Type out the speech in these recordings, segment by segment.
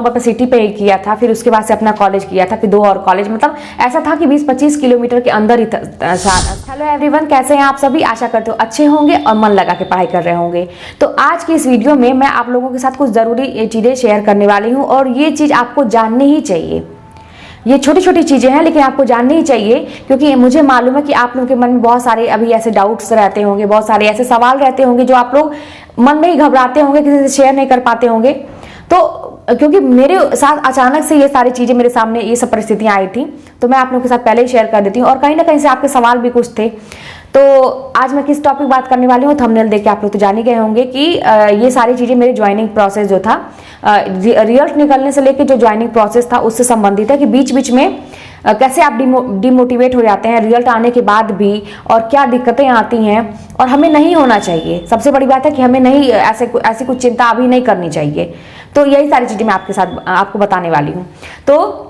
Number पर city पे ही किया था, फिर उसके बाद से अपना कॉलेज किया था, फिर 2 और कॉलेज, मतलब ऐसा था कि 20-25 किलोमीटर के अंदर ही था। हेलो एवरीवन, कैसे हैं आप सभी? आशा करते हो अच्छे होंगे और मन लगा के पढ़ाई कर रहे होंगे। तो आज की इस वीडियो में मैं आप लोगों के साथ कुछ ज़रूरी चीज़ें शेयर करने वाली हूँ और ये चीज़ आपको जाननी ही चाहिए। ये छोटी छोटी चीज़ें हैं लेकिन आपको जाननी ही चाहिए, क्योंकि मुझे मालूम है कि आप लोगों के मन में बहुत सारे अभी ऐसे डाउट्स रहते होंगे, बहुत सारे ऐसे सवाल रहते होंगे जो आप लोग मन में ही घबराते होंगे, किसी से शेयर नहीं कर पाते होंगे। तो क्योंकि मेरे साथ अचानक से ये सारी चीज़ें मेरे सामने, ये सब परिस्थितियाँ आई थी, तो मैं आप लोगों के साथ पहले ही शेयर कर देती हूँ। और कहीं ना कहीं से आपके सवाल भी कुछ थे। तो आज मैं किस टॉपिक बात करने वाली हूँ, थंबनेल देख के आप लोग तो जान ही गए होंगे कि ये सारी चीज़ें मेरे ज्वाइनिंग प्रोसेस जो था, रिजल्ट निकलने से लेकर जो ज्वाइनिंग प्रोसेस था उससे संबंधित है, कि बीच बीच में कैसे आप डिमोटिवेट हो जाते हैं रिजल्ट आने के बाद भी, और क्या दिक्कतें आती हैं, और हमें नहीं होना चाहिए। सबसे बड़ी बात है कि हमें नहीं ऐसी कुछ चिंता अभी नहीं करनी चाहिए। तो यही सारी चीज़ें मैं आपको बताने वाली हूँ। तो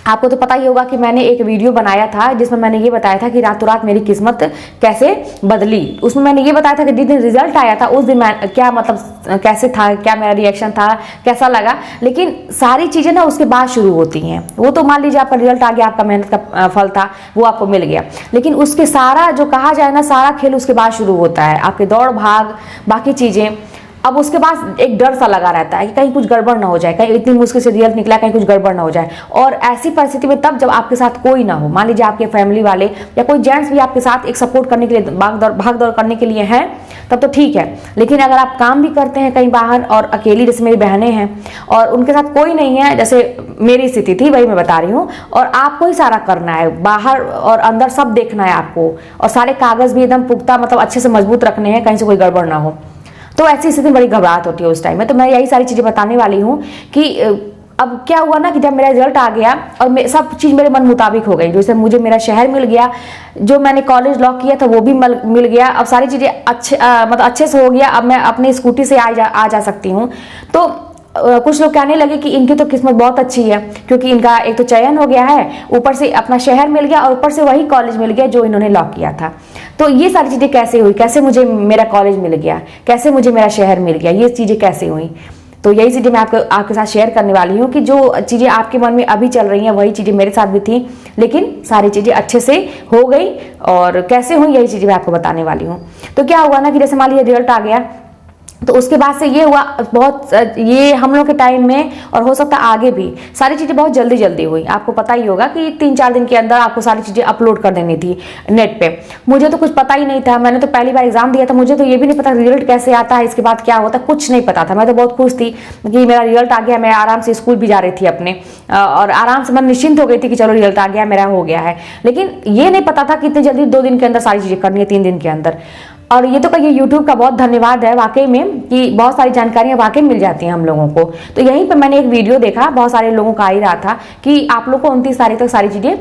आपको तो पता ही होगा कि मैंने एक वीडियो बनाया था जिसमें मैंने ये बताया था कि रातों रात मेरी किस्मत कैसे बदली। उसमें मैंने ये बताया था कि जिस दिन रिजल्ट आया था उस दिन मैं क्या, मतलब कैसे था, क्या मेरा रिएक्शन था, कैसा लगा। लेकिन सारी चीज़ें ना उसके बाद शुरू होती हैं। वो तो मान लीजिए आपका रिजल्ट आ गया, आपका मेहनत का फल था, वो आपको मिल गया, लेकिन उसके सारा जो कहा जाए ना, सारा खेल उसके बाद शुरू होता है। आपके दौड़ भाग, बाकी चीज़ें। अब उसके बाद एक डर सा लगा रहता है कि कहीं कुछ गड़बड़ ना हो जाए, कहीं इतनी मुश्किल से रिजल्ट निकला, कहीं कुछ गड़बड़ ना हो जाए। और ऐसी परिस्थिति में तब जब आपके साथ कोई ना हो, मान लीजिए आपके फैमिली वाले या कोई जेंट्स भी आपके साथ एक सपोर्ट करने के लिए, भाग दौड़ करने के लिए हैं, तब तो ठीक है। लेकिन अगर आप काम भी करते हैं कहीं बाहर और अकेली, जैसे मेरी बहनें हैं और उनके साथ कोई नहीं है, जैसे मेरी स्थिति थी, वही मैं बता रही हूँ, और आपको ही सारा करना है, बाहर और अंदर सब देखना है आपको, और सारे कागज भी एकदम पुख्ता, मतलब अच्छे से मजबूत रखने हैं, कहीं से कोई गड़बड़ ना हो। तो ऐसी स्थिति में बड़ी घबराहट होती है उस टाइम में। तो मैं यही सारी चीज़ें बताने वाली हूँ कि अब क्या हुआ ना कि जब मेरा रिजल्ट आ गया और सब चीज़ मेरे मन मुताबिक हो गई। जैसे मुझे मेरा शहर मिल गया, जो मैंने कॉलेज लॉक किया था वो भी मिल गया। अब सारी चीज़ें मतलब अच्छे से हो गया। अब मैं अपनी स्कूटी से आ जा सकती हूँ। तो कुछ लोग कहने लगे कि इनकी तो किस्मत बहुत अच्छी है, क्योंकि इनका एक तो चयन हो गया है, ऊपर से अपना शहर मिल गया, और ऊपर से वही कॉलेज मिल गया जो इन्होंने लॉक किया था। तो ये सारी चीज़ें कैसे हुई, कैसे मुझे मेरा कॉलेज मिल गया, कैसे मुझे मेरा शहर मिल गया, ये चीज़ें कैसे हुई। तो यही चीज़ें मैं आपके साथ शेयर करने वाली हूँ कि जो चीज़ें आपके मन में अभी चल रही हैं वही चीज़ें मेरे साथ भी थी, लेकिन सारी चीज़ें अच्छे से हो गई। और कैसे हुई यही चीज़ें मैं आपको बताने वाली हूँ। तो क्या हुआ ना कि जैसे मान लीजिए रिजल्ट आ गया, तो उसके बाद से ये हुआ, बहुत ये हम लोग के टाइम में, और हो सकता है आगे भी, सारी चीज़ें बहुत जल्दी जल्दी हुई। आपको पता ही होगा कि 3-4 दिन के अंदर आपको सारी चीज़ें अपलोड कर देनी थी नेट पे। मुझे तो कुछ पता ही नहीं था, मैंने तो पहली बार एग्जाम दिया था, मुझे तो ये भी नहीं पता रिजल्ट कैसे आता है, इसके बाद क्या होता, कुछ नहीं पता था। मैं तो बहुत खुश थी कि मेरा रिजल्ट आ गया। मैं आराम से स्कूल भी जा रही थी अपने, और आराम से मैं निश्चिंत हो गई थी कि चलो रिजल्ट आ गया, मेरा हो गया है। लेकिन ये नहीं पता था कि इतनी जल्दी 2 दिन के अंदर सारी चीज़ें करनी है, 3 दिन के अंदर। और ये तो कहिए यूट्यूब का बहुत धन्यवाद है वाकई में, कि बहुत सारी जानकारियां वाकई मिल जाती हैं हम लोगों को। तो यहीं पर मैंने एक वीडियो देखा, बहुत सारे लोगों का आ ही रहा था कि आप लोग को 29 तारीख तक सारी चीज़ें,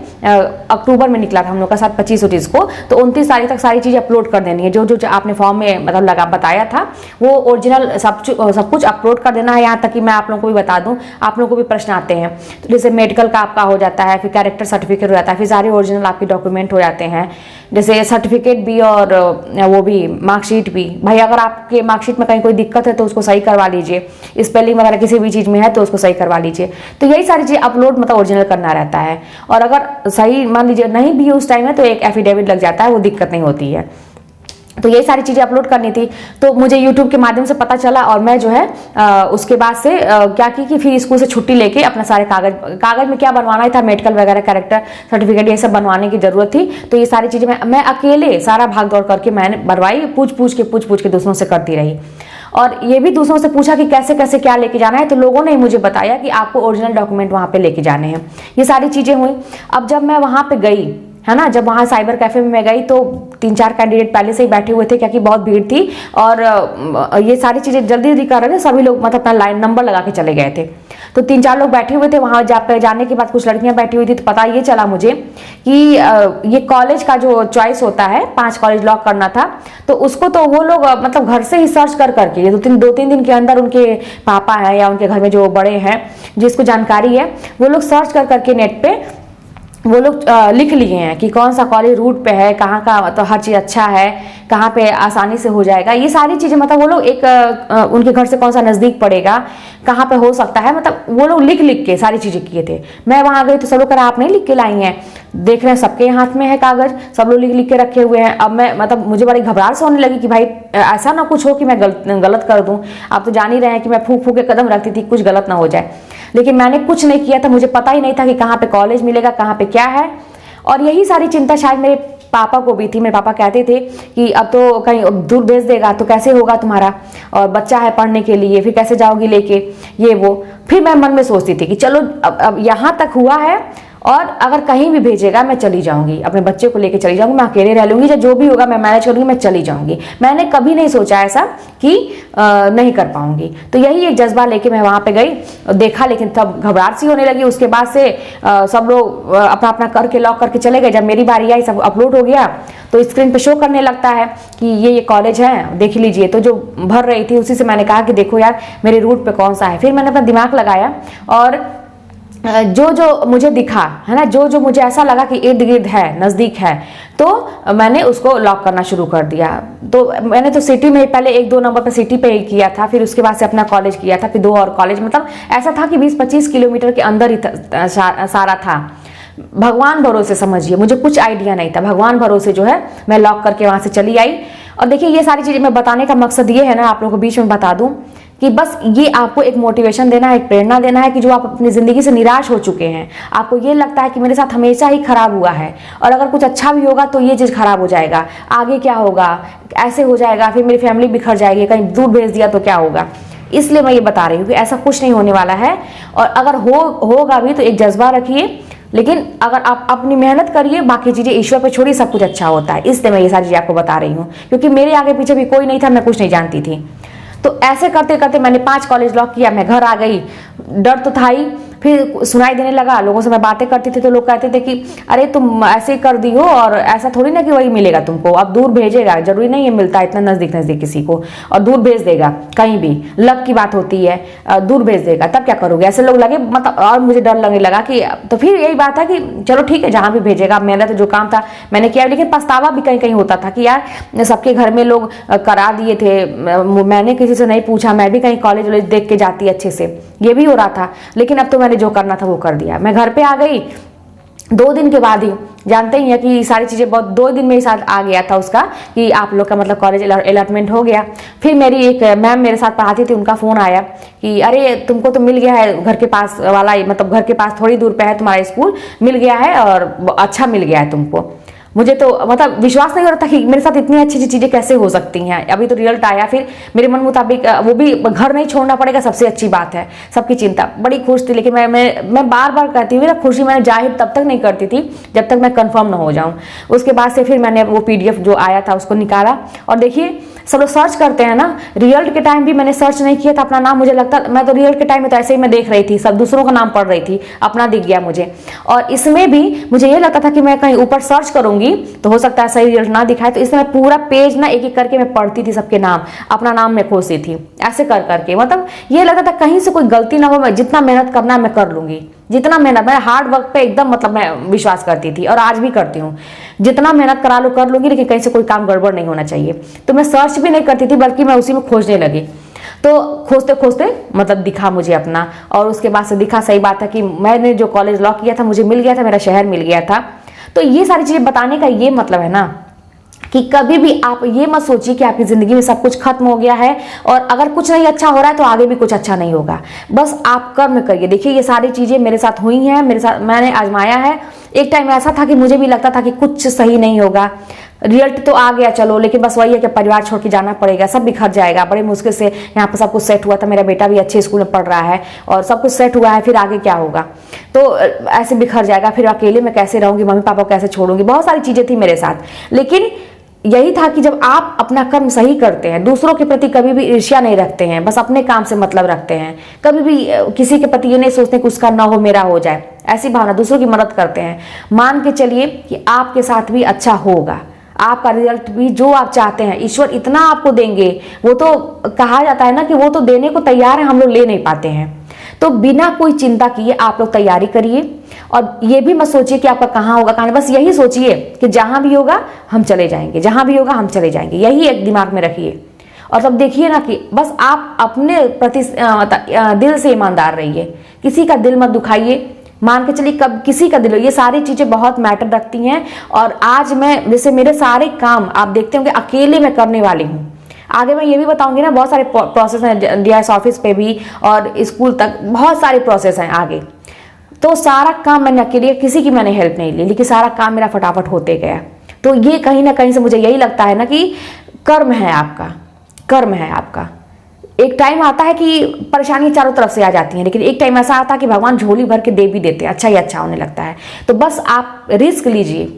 अक्टूबर में निकला था हम लोग का साथ 25 को, तो 29 तारीख तक सारी चीज़ें अपलोड कर देनी है। जो आपने फॉर्म में मतलब बताया था वो ओरिजिनल सब कुछ अपलोड कर देना है। यहाँ तक कि मैं आप लोगों को भी बता दूँ, आप लोगों को भी प्रश्न आते हैं, तो जैसे मेडिकल का आपका हो जाता है, फिर कैरेक्टर सर्टिफिकेट हो जाता है, फिर सारे ओरिजिनल आपके डॉक्यूमेंट हो जाते हैं, जैसे सर्टिफिकेट भी और वो भी मार्कशीट भी। भाई अगर आपके मार्कशीट में कहीं कोई दिक्कत है तो उसको सही करवा लीजिए, स्पेलिंग वगैरह किसी भी चीज़ में है तो उसको सही करवा लीजिए। तो यही सारी चीज़ अपलोड मतलब ओरिजिनल करना रहता है। और अगर सही मान लीजिए नहीं भी उस टाइम में, तो एक एफिडेविट लग जाता है, वो दिक्कत नहीं होती है। तो यही सारी चीज़ें अपलोड करनी थी। तो मुझे यूट्यूब के माध्यम से पता चला, और मैं जो है उसके बाद से क्या की कि फिर स्कूल से छुट्टी लेके अपना सारे कागज में क्या बनवाना था, मेडिकल वगैरह, कैरेक्टर सर्टिफिकेट, ये सब बनवाने की जरूरत थी। तो ये सारी चीज़ें मैं अकेले सारा भाग दौड़ करके मैंने बनवाई, पूछ पूछ के दूसरों से करती रही। और ये भी दूसरों से पूछा कि कैसे कैसे क्या लेके जाना है, तो लोगों ने मुझे बताया कि आपको ओरिजिनल डॉक्यूमेंट वहाँ पे लेके जाने हैं। ये सारी चीज़ें हुई। अब जब मैं वहाँ पे गई, है ना, जब वहाँ साइबर कैफे में मैं गई तो 3-4 कैंडिडेट पहले से ही बैठे हुए थे, क्योंकि बहुत भीड़ थी, और ये सारी चीज़ें जल्दी जल्दी कर रहे थे। सभी लोग मतलब अपना लाइन नंबर लगा के चले गए थे। तो 3-4 लोग बैठे हुए थे वहाँ। जाने के बाद कुछ लड़कियां बैठी हुई थी। तो पता ये चला मुझे कि ये कॉलेज का जो चॉइस होता है, 5 कॉलेज लॉक करना था, तो उसको तो वो लोग मतलब घर से ही सर्च कर करके, 2-3 दिन के अंदर उनके पापा है या उनके घर में जो बड़े हैं जिसको जानकारी है, वो लोग सर्च कर करके नेट पे वो लोग लिख लिए हैं कि कौन सा कॉलेज रूट पे है, कहाँ का मतलब हर चीज़ अच्छा है, कहाँ पे आसानी से हो जाएगा, ये सारी चीज़ें मतलब वो लोग एक उनके घर से कौन सा नज़दीक पड़ेगा, कहाँ पे हो सकता है, मतलब वो लोग लिख लिख के सारी चीज़ें किए थे। मैं वहाँ गई तो सब लोग कह रहा आप नहीं लिख के लाई हैं, देख रहे हैं सबके हाथ में है कागज, सब लोग लिख लिख के रखे हुए हैं। अब मैं मतलब मुझे बड़ी घबराहट से होने लगी कि भाई ऐसा ना कुछ हो कि मैं गलत कर दूँ। आप तो जान ही रहे हैं कि मैं फूक फूक के कदम रखती थी, कुछ गलत ना हो जाए। लेकिन मैंने कुछ नहीं किया था, मुझे पता ही नहीं था कि कहाँ पे कॉलेज मिलेगा, कहाँ पे क्या है। और यही सारी चिंता शायद मेरे पापा को भी थी। मेरे पापा कहते थे कि अब तो कहीं दूर भेज देगा तो कैसे होगा तुम्हारा, और बच्चा है पढ़ने के लिए, फिर कैसे जाओगी लेके, ये वो। फिर मैं मन में सोचती थी कि चलो अब यहाँ तक हुआ है, और अगर कहीं भी भेजेगा मैं चली जाऊंगी, अपने बच्चे को लेके चली जाऊंगी, मैं अकेले रह लूंगी, या जो भी होगा मैं मैनेज करूंगी, मैं चली जाऊंगी। मैंने कभी नहीं सोचा ऐसा कि नहीं कर पाऊंगी। तो यही एक जज्बा लेके मैं वहां पे गई, देखा, लेकिन तब घबराहट सी होने लगी। उसके बाद से सब लोग अपना अपना करके लॉक करके चले गए। जब मेरी बारी आई, सब अपलोड हो गया, तो स्क्रीन पे शो करने लगता है कि ये कॉलेज है, देख लीजिए। तो जो भर रही थी उसी से मैंने कहा कि देखो यार मेरे रूट पे कौन सा है। फिर मैंने अपना दिमाग लगाया, और जो जो मुझे दिखा है ना, जो जो मुझे ऐसा लगा कि इर्द गिर्द है, नज़दीक है, तो मैंने उसको लॉक करना शुरू कर दिया। तो मैंने तो सिटी में पहले 1-2 नंबर पर सिटी पे ही किया था, फिर उसके बाद से अपना कॉलेज किया था, फिर 2 और कॉलेज। मतलब ऐसा था कि 20-25 किलोमीटर के अंदर ही सारा था। भगवान भरोसे समझिए, मुझे कुछ आइडिया नहीं था, भगवान भरोसे जो है मैं लॉक करके वहां से चली आई। और देखिए ये सारी चीज़ें मैं बताने का मकसद ये है ना, आप लोगों को बीच में बता दूं कि बस ये आपको एक मोटिवेशन देना है, एक प्रेरणा देना है कि जो आप अपनी ज़िंदगी से निराश हो चुके हैं, आपको ये लगता है कि मेरे साथ हमेशा ही खराब हुआ है, और अगर कुछ अच्छा भी होगा तो ये चीज़ खराब हो जाएगा, आगे क्या होगा, ऐसे हो जाएगा, फिर मेरी फैमिली बिखर जाएगी, कहीं दूर भेज दिया तो क्या होगा। इसलिए मैं ये बता रही हूँ कि ऐसा कुछ नहीं होने वाला है, और अगर होगा भी तो एक जज्बा रखिए, लेकिन अगर आप अपनी मेहनत करिए, बाकी चीज़ें ईश्वर पे छोड़िए, सब कुछ अच्छा होता है। इसलिए मैं ये सारी चीज़ें आपको बता रही हूँ, क्योंकि मेरे आगे पीछे भी कोई नहीं था, मैं कुछ नहीं जानती थी। तो ऐसे करते करते मैंने 5 कॉलेज लॉक किया, मैं घर आ गई। डर तो था ही, फिर सुनाई देने लगा, लोगों से मैं बातें करती थी तो लोग कहते थे कि अरे तुम ऐसे कर दी हो, और ऐसा थोड़ी ना कि वही मिलेगा तुमको, अब दूर भेजेगा, जरूरी नहीं है मिलता इतना नजदीक नजदीक किसी को, और दूर भेज देगा कहीं भी, लक की बात होती है, दूर भेज देगा तब क्या करोगे, ऐसे लोग लगे। मतलब और मुझे डर लगने लगा कि तो फिर यही बात है कि चलो ठीक है जहाँ भी भेजेगा, मेरा तो जो काम था मैंने किया। लेकिन पछतावा भी कहीं कहीं होता था कि यार सबके घर में लोग करा दिए थे, मैंने किसी से नहीं पूछा, मैं भी कहीं कॉलेज वॉलेज देख के जाती अच्छे से, ये भी हो रहा था। लेकिन अब तो मैंने जो करना था वो कर दिया। मैं घर पे आ गई 2 दिन के बाद ही, जानते ही हैं कि सारी चीज़ें बहुत 2 दिन में ही साथ आ गया था उसका कि आप लोग का मतलब कॉलेज अलॉटमेंट हो गया। फिर मेरी एक मैम मेरे साथ पढ़ाती थी, उनका फ़ोन आया कि अरे तुमको तो मिल गया है घर के पास वाला, मतलब घर के पास थोड़ी दूर पे है तुम्हारा स्कूल, मिल गया है और अच्छा मिल गया है तुमको। मुझे तो मतलब विश्वास नहीं हो रहा था कि मेरे साथ इतनी अच्छी अच्छी चीज़ें कैसे हो सकती हैं। अभी तो रिजल्ट आया, फिर मेरे मन मुताबिक वो भी घर नहीं छोड़ना पड़ेगा, सबसे अच्छी बात है। सबकी चिंता, बड़ी खुश थी। लेकिन मैं बार बार कहती हूँ ना, खुशी मैंने जाहिर तब तक नहीं करती थी जब तक मैं कंफर्म ना हो जाऊँ। उसके बाद से फिर मैंने वो PDF जो आया था उसको निकाला, और देखिए सब लोग सर्च करते हैं ना, रिजल्ट के टाइम भी मैंने सर्च नहीं किया था अपना नाम। मुझे लगता, मैं तो रिजल्ट के टाइम में तो ऐसे ही मैं देख रही थी, सब दूसरों का नाम पढ़ रही थी, अपना दिख गया मुझे। और इसमें भी मुझे ये लगता था कि मैं कहीं ऊपर सर्च करूंगी तो हो सकता है सही रिजल्ट ना दिखाए, तो इसमें पूरा पेज ना एक एक करके मैं पढ़ती थी, सबके नाम, अपना नाम मैं खोजती थी, ऐसे कर करके। मतलब ये लगता था कहीं से कोई गलती ना हो, मैं जितना मेहनत करना है मैं कर लूंगी, जितना मेहनत, मैं हार्ड वर्क पे एकदम मतलब मैं विश्वास करती थी, और आज भी करती हूँ। जितना मेहनत करा लो कर लूंगी, लेकिन कहीं से कोई काम गड़बड़ नहीं होना चाहिए। तो मैं सर्च भी नहीं करती थी, बल्कि मैं उसी में खोजने लगी। तो खोजते खोजते मतलब दिखा मुझे अपना, और उसके बाद से दिखा, सही बात है कि मैंने जो कॉलेज लॉक किया था मुझे मिल गया था, मेरा शहर मिल गया था। तो ये सारी चीजें बताने का ये मतलब है ना कि कभी भी आप ये मत सोचिए कि आपकी जिंदगी में सब कुछ खत्म हो गया है, और अगर कुछ नहीं अच्छा हो रहा है तो आगे भी कुछ अच्छा नहीं होगा। बस आप कर्म करिए। देखिए ये सारी चीजें मेरे साथ हुई हैं, मेरे साथ मैंने आजमाया है। एक टाइम ऐसा था कि मुझे भी लगता था कि कुछ सही नहीं होगा, रिजल्ट तो आ गया चलो, लेकिन बस वही है कि परिवार छोड़ के जाना पड़ेगा, सब बिखर जाएगा। बड़े मुश्किल से यहाँ पर सब कुछ सेट हुआ था, मेरा बेटा भी अच्छे स्कूल में पढ़ रहा है और सब कुछ सेट हुआ है, फिर आगे क्या होगा, तो ऐसे बिखर जाएगा, फिर अकेले मैं कैसे रहूंगी, मम्मी पापा को कैसे छोड़ूंगी, बहुत सारी चीजें थी मेरे साथ। लेकिन यही था कि जब आप अपना कर्म सही करते हैं, दूसरों के प्रति कभी भी ईर्ष्या नहीं रखते हैं, बस अपने काम से मतलब रखते हैं, कभी भी किसी के प्रति ये नहीं सोचते कि उसका ना हो मेरा हो जाए, ऐसी भावना, दूसरों की मदद करते हैं, मान के चलिए कि आपके साथ भी अच्छा होगा। आपका रिजल्ट भी जो आप चाहते हैं ईश्वर इतना आपको देंगे, वो तो कहा जाता है ना कि वो तो देने को तैयार है, हम लोग ले नहीं पाते हैं। तो बिना कोई चिंता किए आप लोग तैयारी करिए, और ये भी मत सोचिए कि आपका कहाँ होगा कहाँ नहीं, बस यही सोचिए कि जहाँ भी होगा हम चले जाएंगे, जहाँ भी होगा हम चले जाएंगे, यही एक दिमाग में रखिए। और तब देखिए ना कि बस आप अपने प्रति दिल से ईमानदार रहिए, किसी का दिल मत दुखाइए। मान के चलिए कब किसी का दिल, ये सारी चीज़ें बहुत मैटर रखती हैं। और आज मैं जैसे मेरे सारे काम आप देखते होंगे अकेले मैं करने वाली हूँ। आगे मैं ये भी बताऊंगी ना, बहुत सारे प्रोसेस हैं डीआईएस ऑफिस पे भी और स्कूल तक, बहुत सारे प्रोसेस हैं आगे। तो सारा काम मैंने अकेले, किसी की मैंने हेल्प नहीं ली, लेकिन सारा काम मेरा फटाफट होते गया। तो ये कहीं ना कहीं से मुझे यही लगता है ना कि कर्म है आपका, कर्म है आपका। एक टाइम आता है कि परेशानी चारों तरफ से आ जाती है, लेकिन एक टाइम ऐसा आता है कि भगवान झोली भर के दे भी देते हैं, अच्छा ही अच्छा होने लगता है। तो बस आप रिस्क लीजिए,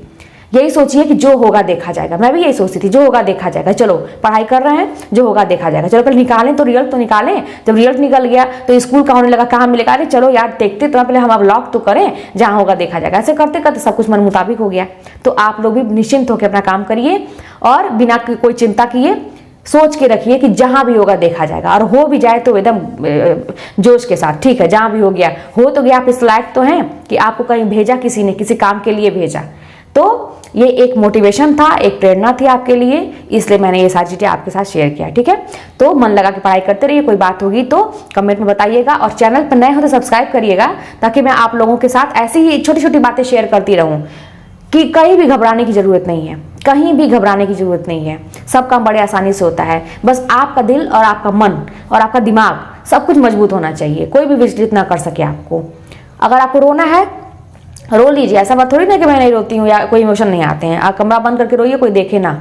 यही सोचिए कि जो होगा देखा जाएगा। मैं भी यही सोचती थी, जो होगा देखा जाएगा, चलो पढ़ाई कर रहे हैं, जो होगा देखा जाएगा, चलो पहले निकालें तो रिजल्ट तो निकालें। जब रिजल्ट निकल गया तो स्कूल का होने लगा, कहाँ मिलेगा, अरे चलो यार देखते तो पहले हम अब लॉक तो करें, जहाँ होगा देखा जाएगा। ऐसे करते करते सब कुछ मन मुताबिक हो गया। तो आप लोग भी निश्चिंत होकर अपना काम करिए और बिना कोई चिंता किए सोच के रखिए कि जहां भी होगा देखा जाएगा। और हो भी जाए तो एकदम जोश के साथ, ठीक है, जहां भी हो गया, हो तो गया, आप इस लायक तो हैं कि आपको कहीं भेजा, किसी ने किसी काम के लिए भेजा। तो ये एक मोटिवेशन था, एक प्रेरणा थी आपके लिए, इसलिए मैंने ये सारी चीज़ें आपके साथ शेयर किया। ठीक है, तो मन लगा के पढ़ाई करते रहिए। कोई बात होगी तो कमेंट में बताइएगा और चैनल पर नए हो तो सब्सक्राइब करिएगा, ताकि मैं आप लोगों के साथ ऐसी ही छोटी छोटी बातें शेयर करती रहूं कि कहीं भी घबराने की जरूरत नहीं है, कहीं भी घबराने की जरूरत नहीं है। सब काम बड़े आसानी से होता है। बस आपका दिल और आपका मन और आपका दिमाग सब कुछ मजबूत होना चाहिए, कोई भी विचलित ना कर सके आपको। अगर आपको रोना है रो लीजिए, ऐसा बात थोड़ी ना कि मैं नहीं रोती हूँ या कोई इमोशन नहीं आते हैं। आप कमरा बंद करके रोइए, कोई देखे ना,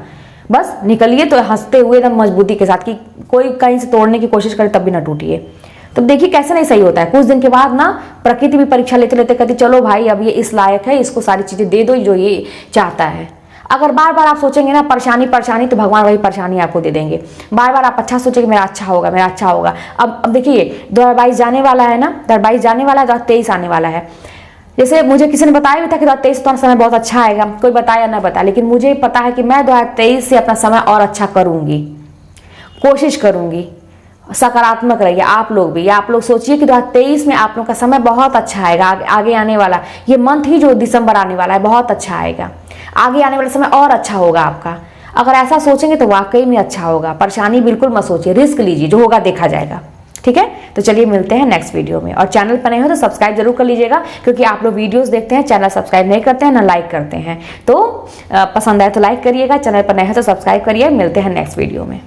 बस निकलिए तो हंसते हुए एकदम मजबूती के साथ, कि कोई कहीं से तोड़ने की कोशिश करे तब भी ना टूटिए। तो देखिए कैसे नहीं सही होता है। कुछ दिन के बाद ना प्रकृति भी परीक्षा लेते लेते कहती चलो भाई अब ये इस लायक है, इसको सारी चीजें दे दो जो ये चाहता है। अगर बार बार आप सोचेंगे ना परेशानी परेशानी, तो भगवान वही परेशानी आपको दे देंगे। बार बार आप अच्छा सोचेंगे मेरा अच्छा होगा, मेरा अच्छा होगा। अब देखिए 2022 जाने वाला है ना, 2022 जाने वाला है, 2023 आने वाला है। जैसे मुझे किसी ने बताया भी था कि 2023 तो समय बहुत अच्छा आएगा, कोई बताया ना बताया, लेकिन मुझे पता है कि मैं 2023 से अपना समय और अच्छा करूंगी, कोशिश करूंगी। सकारात्मक रहिए आप लोग भी। आप लोग सोचिए कि 2023 में आप लोग का समय बहुत अच्छा आएगा। आगे आने वाला ये मंथ ही जो दिसंबर आने वाला है बहुत अच्छा आएगा। आगे आने वाला समय और अच्छा होगा आपका। अगर ऐसा सोचेंगे तो वाकई में अच्छा होगा। परेशानी बिल्कुल मत सोचिए, रिस्क लीजिए, जो होगा देखा जाएगा। ठीक है, तो चलिए मिलते हैं नेक्स्ट वीडियो में। और चैनल पर नए हो तो सब्सक्राइब जरूर कर लीजिएगा, क्योंकि आप लोग वीडियोस देखते हैं, चैनल सब्सक्राइब नहीं करते हैं ना लाइक करते हैं। तो पसंद आए तो लाइक करिएगा, चैनल पर नए हो तो सब्सक्राइब करिए। मिलते हैं नेक्स्ट वीडियो में।